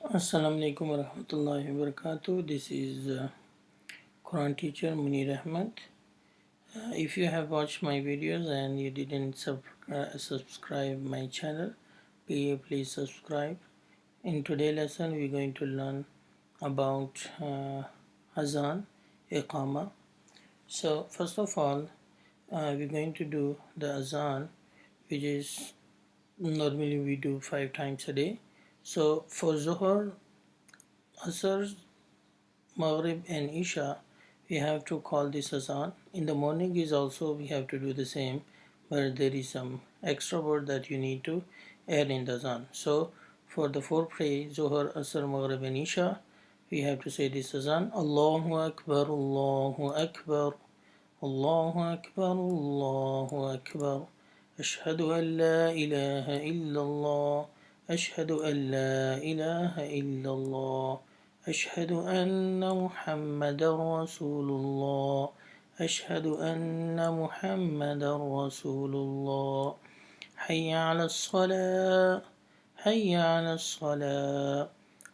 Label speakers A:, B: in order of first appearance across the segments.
A: As-salamu-alaykum wa rahmatullahi wa barakatuh. This is Quran teacher Munir Ahmad. If you have watched my videos and you didn't subscribe my channel, please subscribe. In today's lesson, we're going to learn about Azan, iqamah. So first of all, we're going to do the Azan, which is normally we do 5 times a day. So for Zuhr, Asr, Maghrib and Isha, we have to call this Azan. In the morning is also we have to do the same, but there is some extra word that you need to add in the Azan. So for the 4 pray, Zuhr, Asr, Maghrib and Isha, we have to say this Azan. Allahu Akbar, Allahu Akbar, Allahu Akbar, Allahu Akbar. Ashhadu an la ilaha illallah. Ashhadu an la ilaha illallah. أشهد أن محمدا رسول الله أشهد أن محمدا رسول الله حي على الصلاة حي على الصلاة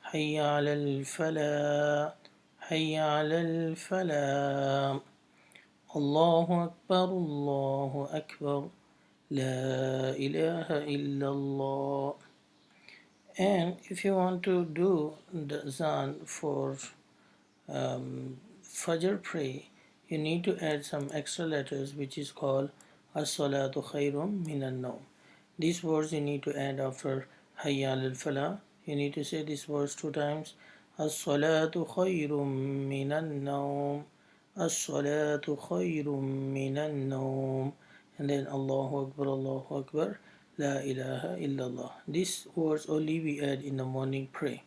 A: حي على الفلاح حي على الفلاح الله أكبر الله أكبر لا إله إلا الله. And if you want to do the Azan for Fajr pray, you need to add some extra letters which is called As-salamu-alaykum minan nawm. These words you need to add after Hayya al-falah. You need to say these words 2 times. As-salatu-khayrum minan nawm. As-salatu-khayrum minan nawm. And then Allahu Akbar, Allahu Akbar. La ilaha illallah. These words only we add in the morning pray.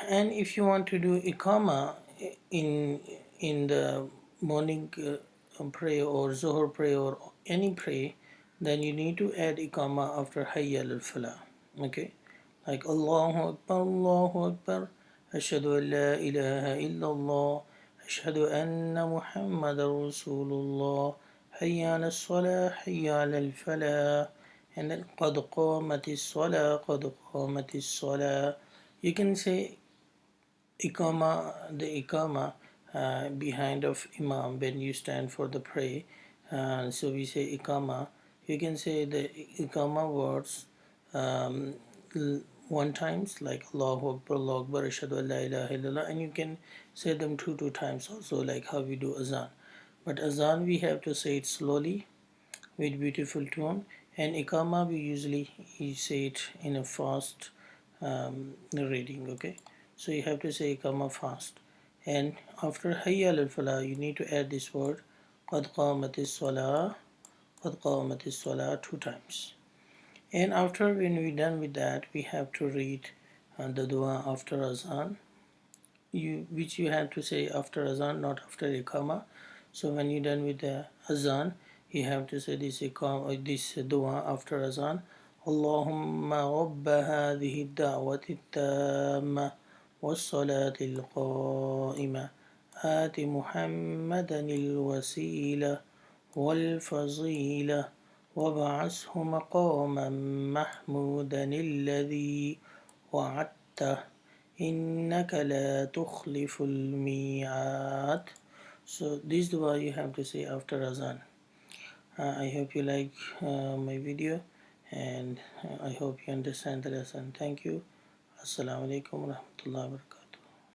A: And if you want to do iqamah in the morning pray or Zuhr pray or any pray, then you need to add iqamah after Hayya al-falah. Okay, like Allahu Akbar, Allahu Akbar. Ashhadu an la ilaha illallah. Ashhadu anna Muhammadan Rasulullah. حي على الصلاة حي على الفلاح. And then قد قامت الصلاة قد قامت الصلاة. You can say iqamah, the iqamah behind of imam when you stand for the pray. So we say iqamah. You can say the iqamah words 1 times like Allahu Akbar, Allahu Akbar, Ashhadu an la ilaha illallah, and you can say them two times also like how we do Azan. But Azan we have to say it slowly with beautiful tone, and iqamah we usually say it in a fast reading. Okay, so you have to say iqamah fast, and after Hayya al-falah you need to add this word qad qamatis salah, qad qamatis salah 2 times. And after when we done with that, we have to read the dua after Azan, which you have to say after Azan, not after iqamah. So when you're done with the Azan, you have to say this dua after Azan. Allahumma rabba hadhihi ad-da'wati at-tamma was-salati al-qa'imah ati Muhammadan al-wasila wal-fazila وابعثه مقاما محمودا الذي وعدته إنك لا تخلف الميعاد. So this dua you have to say after Azan. I hope you like my video, and I hope you understand the lesson. Thank you. As-salamu-alaykum wa rahmatullahi wa barakatuh.